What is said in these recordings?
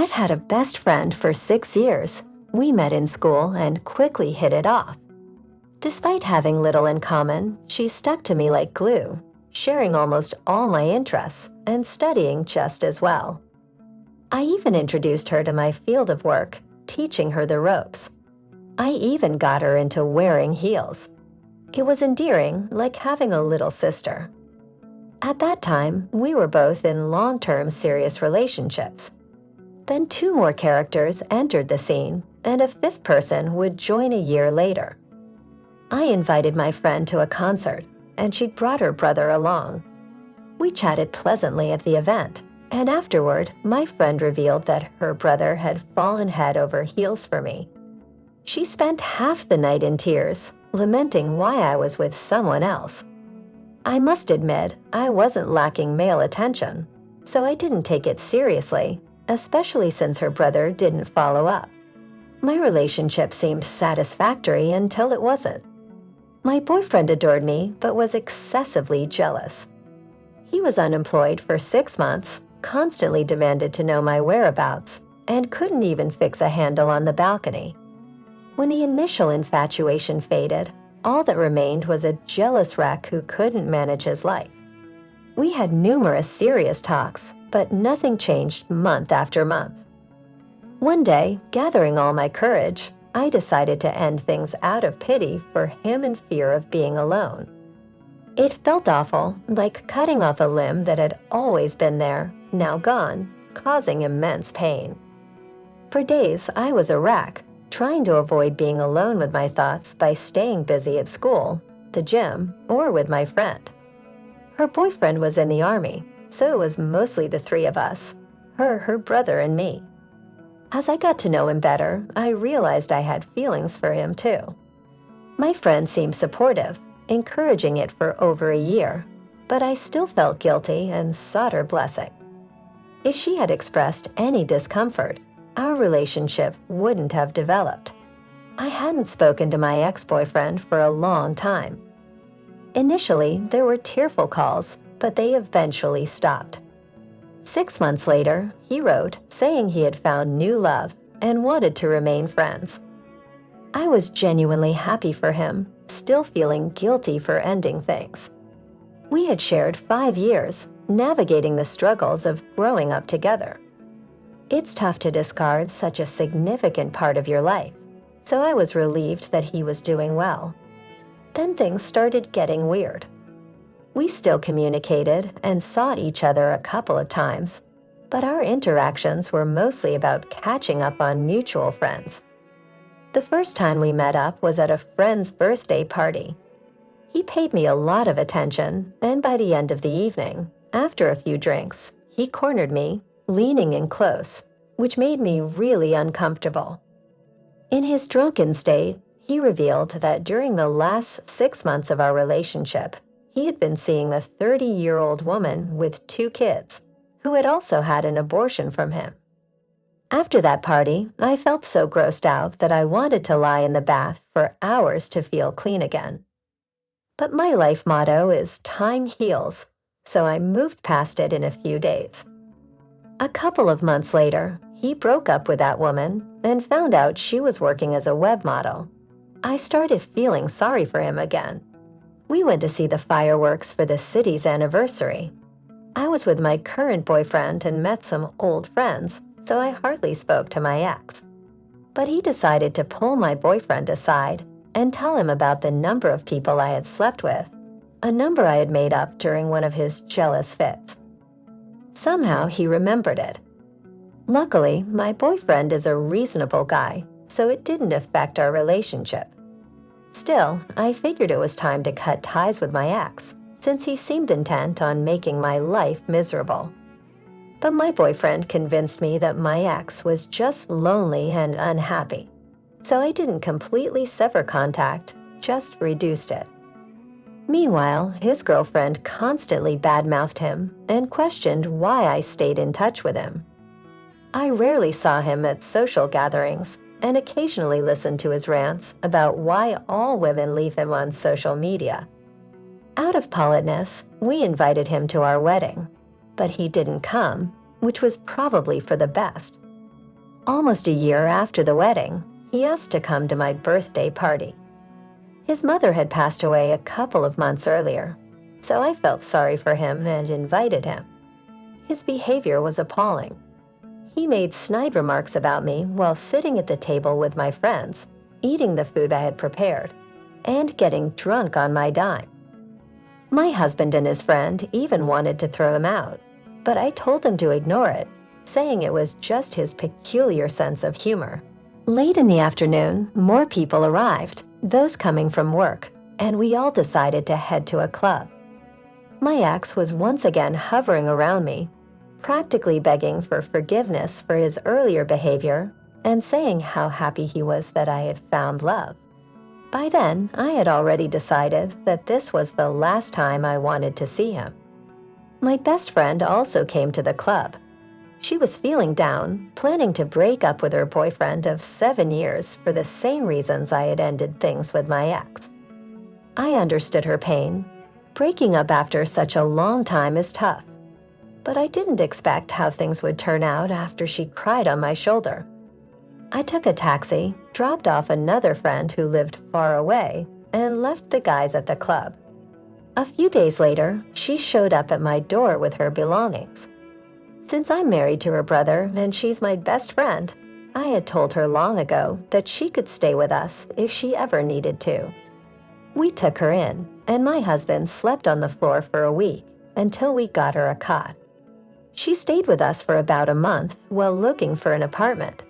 I've had a best friend for 6 years. We met in school and quickly hit it off. Despite having little in common, she stuck to me like glue, sharing almost all my interests and studying just as well. I even introduced her to my field of work, teaching her the ropes. I even got her into wearing heels. It was endearing, like having a little sister. At that time, we were both in long-term serious relationships. Then 2 more characters entered the scene, and a 5th person would join a year later. I invited my friend to a concert, and she'd brought her brother along. We chatted pleasantly at the event, and afterward, my friend revealed that her brother had fallen head over heels for me. She spent half the night in tears, lamenting why I was with someone else. I must admit, I wasn't lacking male attention, so I didn't take it seriously, especially since her brother didn't follow up. My relationship seemed satisfactory until it wasn't. My boyfriend adored me, but was excessively jealous. He was unemployed for 6 months, constantly demanded to know my whereabouts, and couldn't even fix a handle on the balcony. When the initial infatuation faded, all that remained was a jealous wreck who couldn't manage his life. We had numerous serious talks, but nothing changed month after month. One day, gathering all my courage, I decided to end things out of pity for him and fear of being alone. It felt awful, like cutting off a limb that had always been there, now gone, causing immense pain. For days, I was a wreck, trying to avoid being alone with my thoughts by staying busy at school, the gym, or with my friend. Her boyfriend was in the army, so it was mostly the 3 of us, her brother, and me. As I got to know him better, I realized I had feelings for him too. My friend seemed supportive, encouraging it for over a year, but I still felt guilty and sought her blessing. If she had expressed any discomfort, our relationship wouldn't have developed. I hadn't spoken to my ex-boyfriend for a long time. Initially, there were tearful calls, but they eventually stopped. 6 months later, he wrote saying he had found new love and wanted to remain friends. I was genuinely happy for him, still feeling guilty for ending things. We had shared 5 years, navigating the struggles of growing up together. It's tough to discard such a significant part of your life, so I was relieved that he was doing well. Then things started getting weird. We still communicated and saw each other a couple of times, but our interactions were mostly about catching up on mutual friends. The first time we met up was at a friend's birthday party. He paid me a lot of attention, and by the end of the evening, after a few drinks, he cornered me, leaning in close, which made me really uncomfortable. In his drunken state, he revealed that during the last 6 months of our relationship, he had been seeing a 30-year-old woman with 2 kids, who had also had an abortion from him. After that party, I felt so grossed out that I wanted to lie in the bath for hours to feel clean again. But my life motto is time heals, so I moved past it in a few days. A couple of months later, he broke up with that woman and found out she was working as a web model. I started feeling sorry for him again. We went to see the fireworks for the city's anniversary. I was with my current boyfriend and met some old friends, so I hardly spoke to my ex. But he decided to pull my boyfriend aside and tell him about the number of people I had slept with, a number I had made up during one of his jealous fits. Somehow he remembered it. Luckily, my boyfriend is a reasonable guy, so it didn't affect our relationship. Still, I figured it was time to cut ties with my ex, since he seemed intent on making my life miserable. But my boyfriend convinced me that my ex was just lonely and unhappy, so I didn't completely sever contact, just reduced it. Meanwhile, his girlfriend constantly badmouthed him and questioned why I stayed in touch with him. I rarely saw him at social gatherings and occasionally listened to his rants about why all women leave him on social media. Out of politeness, we invited him to our wedding, but he didn't come, which was probably for the best. Almost a year after the wedding, he asked to come to my birthday party. His mother had passed away a couple of months earlier, so I felt sorry for him and invited him. His behavior was appalling. He made snide remarks about me while sitting at the table with my friends, eating the food I had prepared, and getting drunk on my dime. My husband and his friend even wanted to throw him out, but I told them to ignore it, saying it was just his peculiar sense of humor. Late in the afternoon, more people arrived, those coming from work, and we all decided to head to a club. My ex was once again hovering around me, practically begging for forgiveness for his earlier behavior and saying how happy he was that I had found love. By then, I had already decided that this was the last time I wanted to see him. My best friend also came to the club. She was feeling down, planning to break up with her boyfriend of 7 years for the same reasons I had ended things with my ex. I understood her pain. Breaking up after such a long time is tough. But I didn't expect how things would turn out after she cried on my shoulder. I took a taxi, dropped off another friend who lived far away, and left the guys at the club. A few days later, she showed up at my door with her belongings. Since I'm married to her brother and she's my best friend, I had told her long ago that she could stay with us if she ever needed to. We took her in, and my husband slept on the floor for a week until we got her a cot. She stayed with us for about a month while looking for an apartment.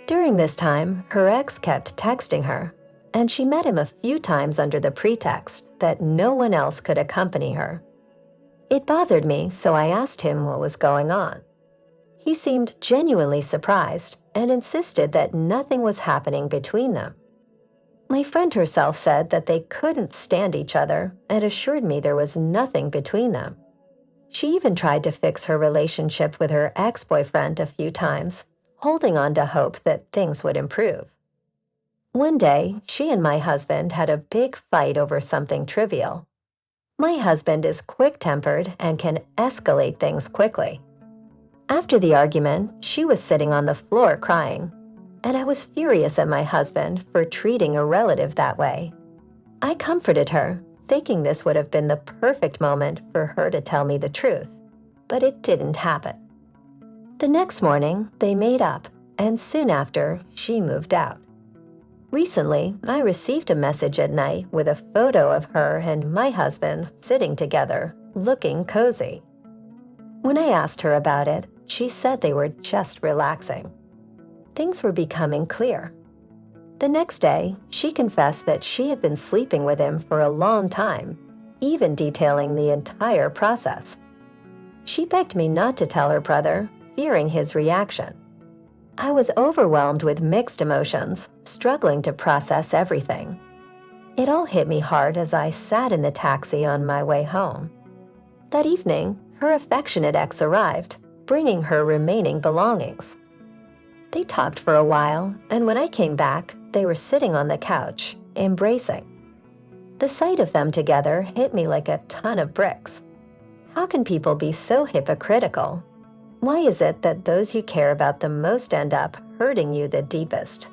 During this time, her ex kept texting her, and she met him a few times under the pretext that no one else could accompany her. It bothered me, so I asked him what was going on. He seemed genuinely surprised and insisted that nothing was happening between them. My friend herself said that they couldn't stand each other and assured me there was nothing between them. She even tried to fix her relationship with her ex-boyfriend a few times, holding on to hope that things would improve. One day, she and my husband had a big fight over something trivial. My husband is quick-tempered and can escalate things quickly. After the argument, she was sitting on the floor crying, and I was furious at my husband for treating a relative that way. I comforted her, thinking this would have been the perfect moment for her to tell me the truth, but it didn't happen. The next morning, they made up, and soon after, she moved out. Recently, I received a message at night with a photo of her and my husband sitting together, looking cozy. When I asked her about it, she said they were just relaxing. Things were becoming clear. The next day, she confessed that she had been sleeping with him for a long time, even detailing the entire process. She begged me not to tell her brother, fearing his reaction. I was overwhelmed with mixed emotions, struggling to process everything. It all hit me hard as I sat in the taxi on my way home. That evening, her affectionate ex arrived, bringing her remaining belongings. They talked for a while, and when I came back, they were sitting on the couch, embracing. The sight of them together hit me like a ton of bricks. How can people be so hypocritical? Why is it that those you care about the most end up hurting you the deepest?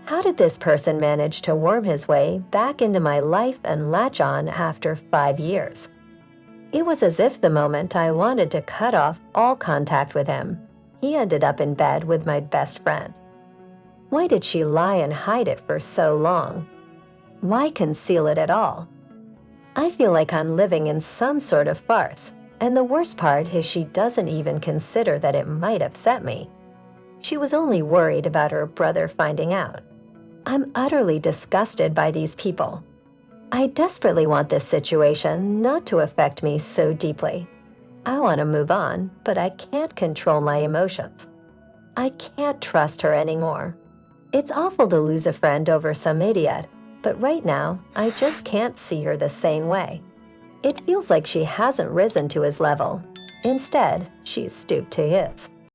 How did this person manage to worm his way back into my life and latch on after 5 years? It was as if the moment I wanted to cut off all contact with him, he ended up in bed with my best friend. Why did she lie and hide it for so long? Why conceal it at all? I feel like I'm living in some sort of farce. And the worst part is she doesn't even consider that it might upset me. She was only worried about her brother finding out. I'm utterly disgusted by these people. I desperately want this situation not to affect me so deeply. I want to move on, but I can't control my emotions. I can't trust her anymore. It's awful to lose a friend over some idiot, but right now, I just can't see her the same way. It feels like she hasn't risen to his level. Instead, she's stooped to his.